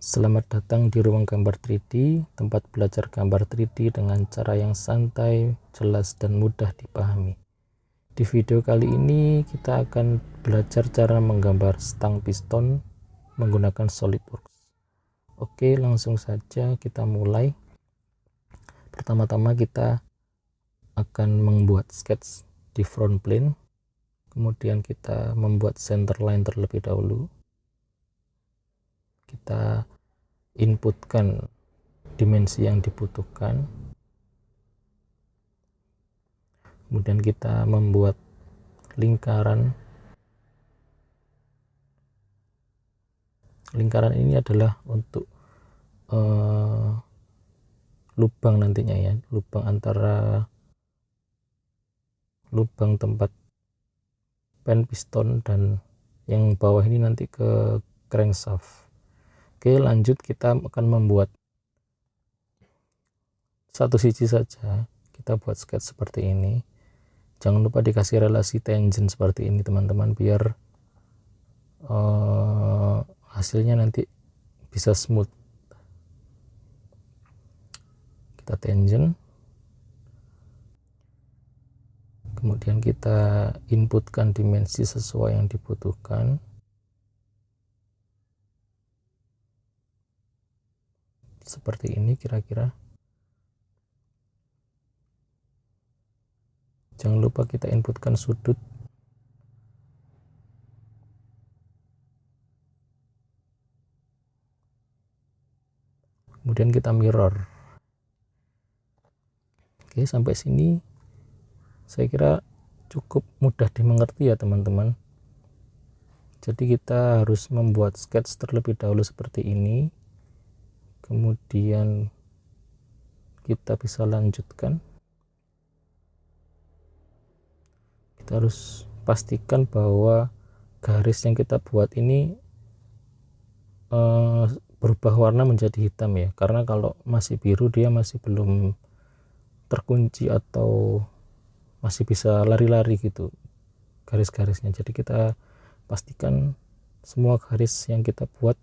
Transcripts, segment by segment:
Selamat datang di ruang gambar 3D, tempat belajar gambar 3D dengan cara yang santai, jelas, dan mudah dipahami. Di video kali ini kita akan belajar cara menggambar stang piston menggunakan SolidWorks. Oke, langsung saja kita mulai. Pertama-tama kita akan membuat sketch di front plane, kemudian kita membuat center line terlebih dahulu. Kita inputkan dimensi yang dibutuhkan, kemudian kita membuat lingkaran. Lingkaran ini adalah untuk lubang nantinya ya, lubang antara lubang tempat pen piston dan yang bawah ini nanti ke crankshaft. Oke, lanjut kita akan membuat satu sisi saja. Kita buat sketch seperti ini. Jangan lupa dikasih relasi tangent seperti ini teman-teman, biar hasilnya nanti bisa smooth. Kita tangent, kemudian kita inputkan dimensi sesuai yang dibutuhkan. Seperti ini kira-kira. Jangan lupa kita inputkan sudut. Kemudian kita mirror. Oke, sampai sini saya kira cukup mudah dimengerti ya teman-teman. Jadi kita harus membuat sketch terlebih dahulu seperti ini. Kemudian kita bisa lanjutkan. Kita harus pastikan bahwa garis yang kita buat ini berubah warna menjadi hitam ya, karena kalau masih biru dia masih belum terkunci atau masih bisa lari-lari gitu garis-garisnya. Jadi kita pastikan semua garis yang kita buat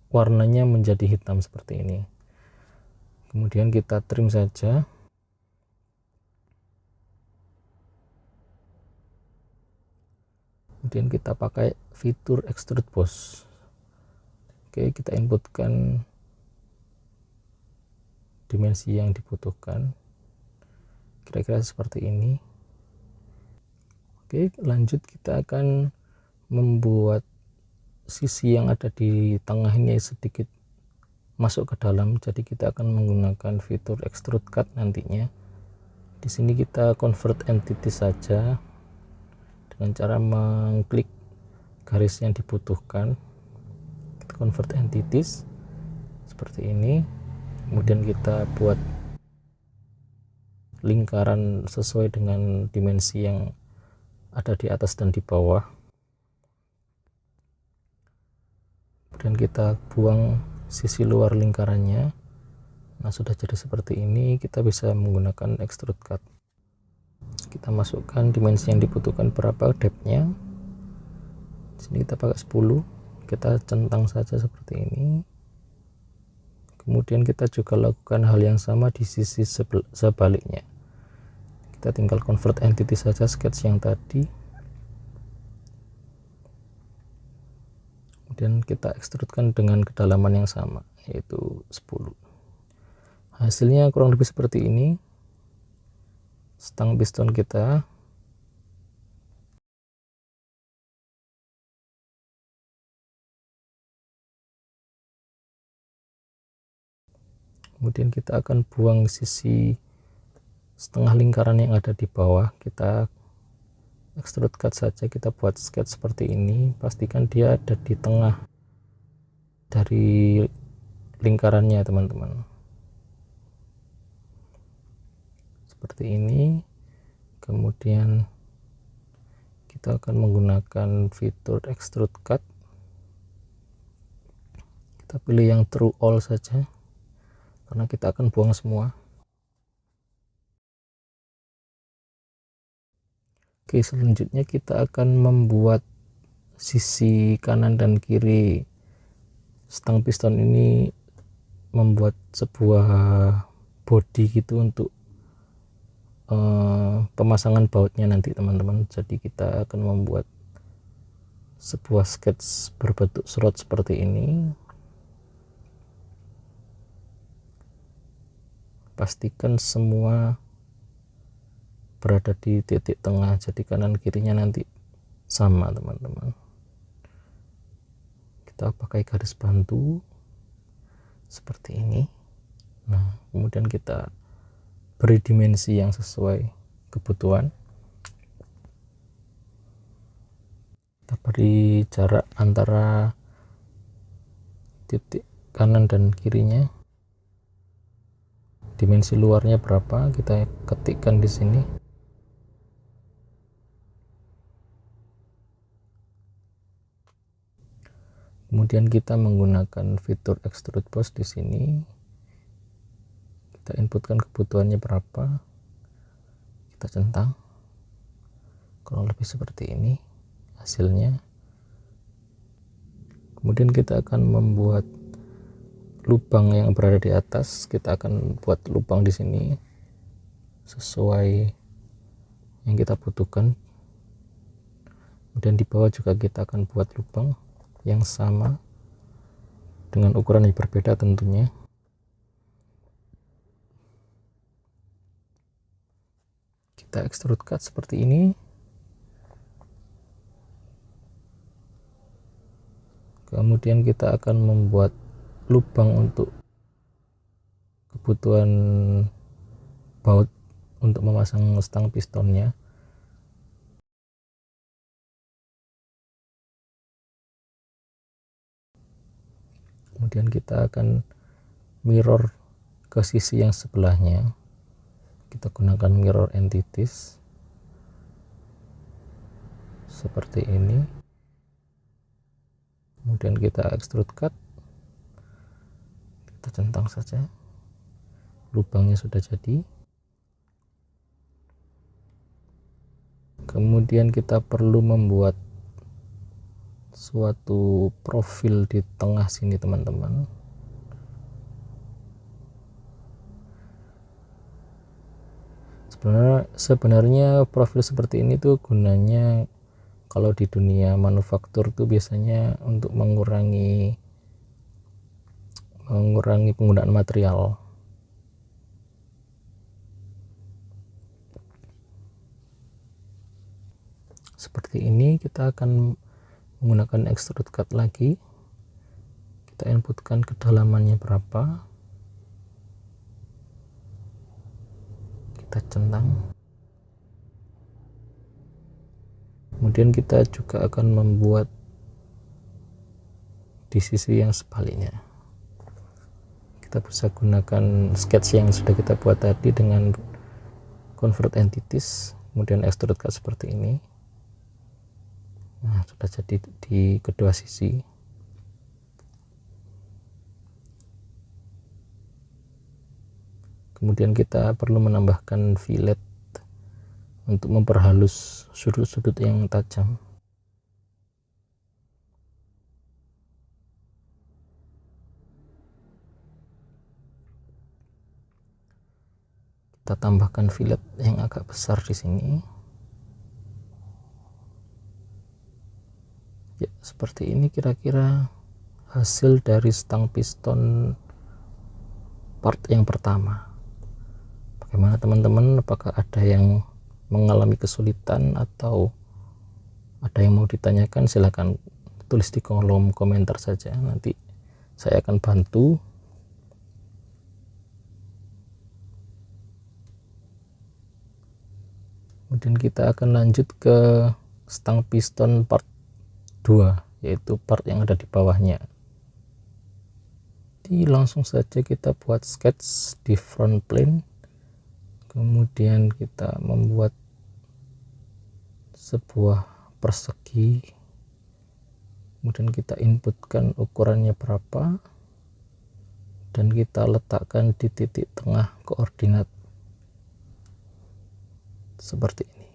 warnanya menjadi hitam seperti ini. Kemudian kita trim saja. Kemudian kita pakai fitur extrude boss. Oke, kita inputkan dimensi yang dibutuhkan, kira-kira seperti ini. Oke, lanjut kita akan membuat sisi yang ada di tengah ini sedikit masuk ke dalam, jadi kita akan menggunakan fitur extrude cut nantinya. Di sini kita convert entity saja dengan cara mengklik garis yang dibutuhkan. Kita convert entities seperti ini, kemudian kita buat lingkaran sesuai dengan dimensi yang ada di atas dan di bawah. Kemudian kita buang sisi luar lingkarannya. Nah, sudah jadi seperti ini. Kita bisa menggunakan extrude cut. Kita masukkan dimensi yang dibutuhkan berapa depthnya. Di sini kita pakai 10. Kita centang saja seperti ini. Kemudian kita juga lakukan hal yang sama di sisi sebaliknya. Kita tinggal convert entity saja sketch yang tadi. Kemudian kita ekstrudkan dengan kedalaman yang sama, yaitu 10. Hasilnya kurang lebih seperti ini stang piston kita. Kemudian kita akan buang sisi setengah lingkaran yang ada di bawah. Kita extrude cut saja, kita buat sketch seperti ini. Pastikan dia ada di tengah dari lingkarannya teman-teman, seperti ini. Kemudian kita akan menggunakan fitur extrude cut. Kita pilih yang true all saja karena kita akan buang semua. Oke, selanjutnya kita akan membuat sisi kanan dan kiri stang piston ini membuat sebuah body gitu untuk pemasangan bautnya nanti teman-teman. Jadi kita akan membuat sebuah sketch berbentuk slot seperti ini. Pastikan semua berada di titik tengah, jadi kanan kirinya nanti sama teman-teman. Kita pakai garis bantu seperti ini. Nah, kemudian kita beri dimensi yang sesuai kebutuhan. Kita beri jarak antara titik kanan dan kirinya. Dimensi luarnya berapa kita ketikkan di sini. Kemudian kita menggunakan fitur extrude boss di sini. Kita inputkan kebutuhannya berapa. Kita centang. Kurang lebih seperti ini hasilnya. Kemudian kita akan membuat lubang yang berada di atas. Kita akan buat lubang di sini sesuai yang kita butuhkan. Kemudian di bawah juga kita akan buat lubang yang sama dengan ukuran yang berbeda tentunya. Kita extrude cut seperti ini. Kemudian kita akan membuat lubang untuk kebutuhan baut untuk memasang stang pistonnya. Kemudian kita akan mirror ke sisi yang sebelahnya. Kita gunakan mirror entities seperti ini. Kemudian kita extrude cut, kita centang saja, lubangnya sudah jadi. Kemudian kita perlu membuat suatu profil di tengah sini teman-teman. Sebenarnya profil seperti ini tuh gunanya kalau di dunia manufaktur tuh biasanya untuk mengurangi penggunaan material. Seperti ini. Kita akan menggunakan extrude cut lagi. Kita inputkan kedalamannya berapa, kita centang. Kemudian kita juga akan membuat di sisi yang sebaliknya. Kita bisa gunakan sketch yang sudah kita buat tadi dengan convert entities, kemudian extrude cut seperti ini. Nah, sudah jadi di kedua sisi. Kemudian kita perlu menambahkan fillet untuk memperhalus sudut-sudut yang tajam. Kita tambahkan fillet yang agak besar di sini. Ya, seperti ini kira-kira hasil dari stang piston part yang pertama. Bagaimana teman-teman, apakah ada yang mengalami kesulitan atau ada yang mau ditanyakan? Silahkan tulis di kolom komentar saja, nanti saya akan bantu. Kemudian kita akan lanjut ke stang piston part 2, yaitu part yang ada di bawahnya. Jadi langsung saja kita buat sketch di front plane. Kemudian kita membuat sebuah persegi. Kemudian kita inputkan ukurannya berapa, dan kita letakkan di titik tengah koordinat seperti ini.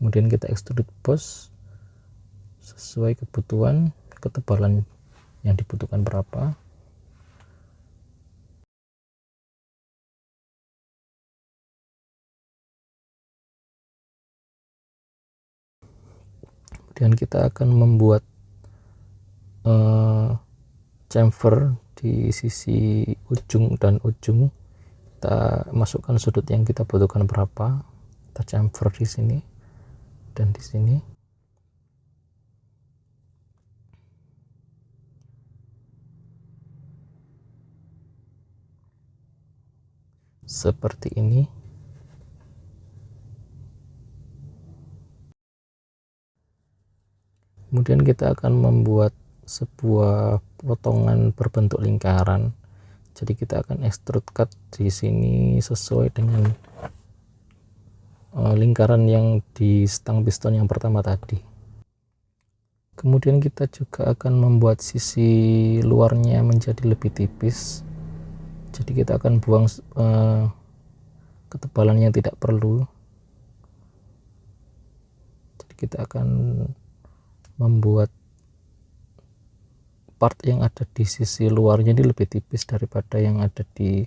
Kemudian kita extrude boss sesuai kebutuhan, ketebalan yang dibutuhkan berapa. Kemudian kita akan membuat chamfer di sisi ujung dan ujung. Kita masukkan sudut yang kita butuhkan berapa, kita chamfer di sini dan di sini. Seperti ini. Kemudian kita akan membuat sebuah potongan berbentuk lingkaran. Jadi kita akan extrude cut di sini sesuai dengan lingkaran yang di stang piston yang pertama tadi. Kemudian kita juga akan membuat sisi luarnya menjadi lebih tipis. Jadi kita akan buang ketebalan yang tidak perlu. Jadi kita akan membuat part yang ada di sisi luarnya ini lebih tipis daripada yang ada di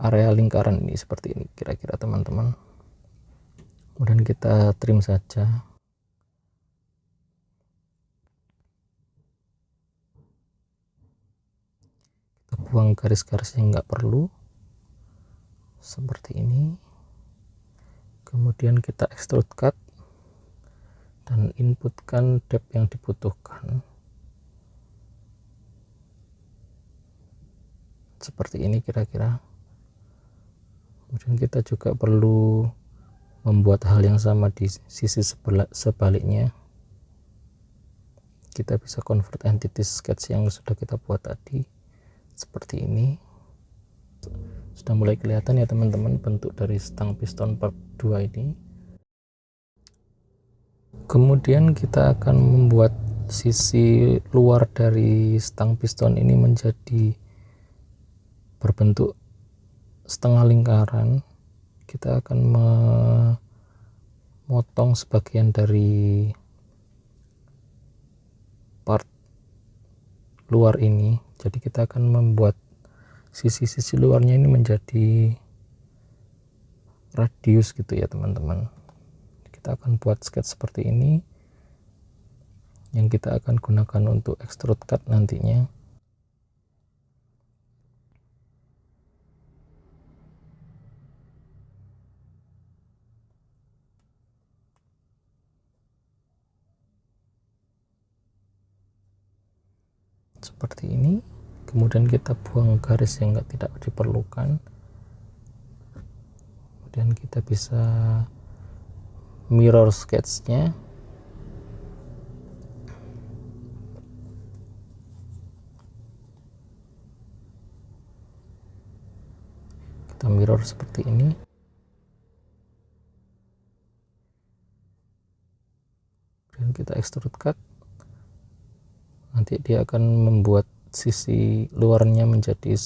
area lingkaran ini, seperti ini kira-kira teman-teman. Kemudian kita trim saja. Kita buang garis-garis yang nggak perlu seperti ini. Kemudian kita extrude cut dan inputkan depth yang dibutuhkan seperti ini kira-kira. Kemudian kita juga perlu membuat hal yang sama di sisi sebaliknya. Kita bisa convert entity sketch yang sudah kita buat tadi seperti ini. Sudah mulai kelihatan ya teman-teman bentuk dari stang piston part 2 ini. Kemudian kita akan membuat sisi luar dari stang piston ini menjadi berbentuk setengah lingkaran. Kita akan memotong sebagian dari part luar ini. Jadi kita akan membuat sisi-sisi luarnya ini menjadi radius gitu ya teman-teman. Kita akan buat sketch seperti ini yang kita akan gunakan untuk extrude cut nantinya. Seperti ini. Kemudian kita buang garis yang tidak diperlukan. Kemudian kita bisa mirror sketch-nya. Kita mirror seperti ini. Kemudian kita extrude cut. Nanti dia akan membuat sisi luarnya menjadi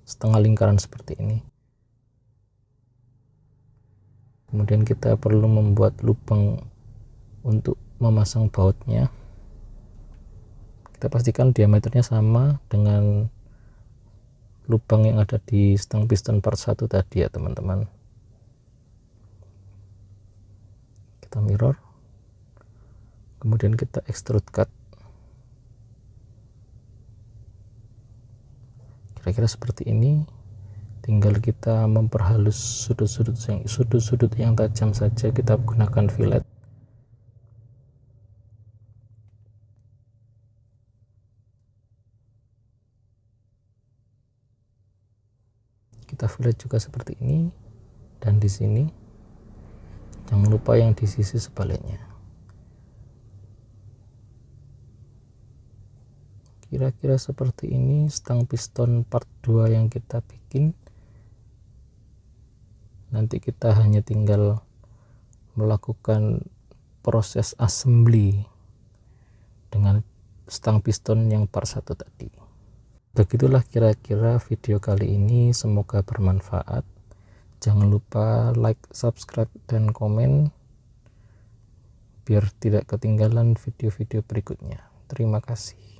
setengah lingkaran seperti ini. Kemudian kita perlu membuat lubang untuk memasang bautnya. Kita pastikan diameternya sama dengan lubang yang ada di stang piston part 1 tadi ya teman-teman. Kita mirror. Kemudian kita extrude cut. Kira-kira seperti ini. Tinggal kita memperhalus sudut-sudut yang tajam saja, kita gunakan fillet. Kita fillet juga seperti ini dan di sini. Jangan lupa yang di sisi sebaliknya. Kira-kira seperti ini stang piston part 2 yang kita bikin. Nanti kita hanya tinggal melakukan proses assembly dengan stang piston yang part 1 tadi. Begitulah kira-kira video kali ini, semoga bermanfaat. Jangan lupa like, subscribe, dan komen. biar tidak ketinggalan video-video berikutnya. Terima kasih.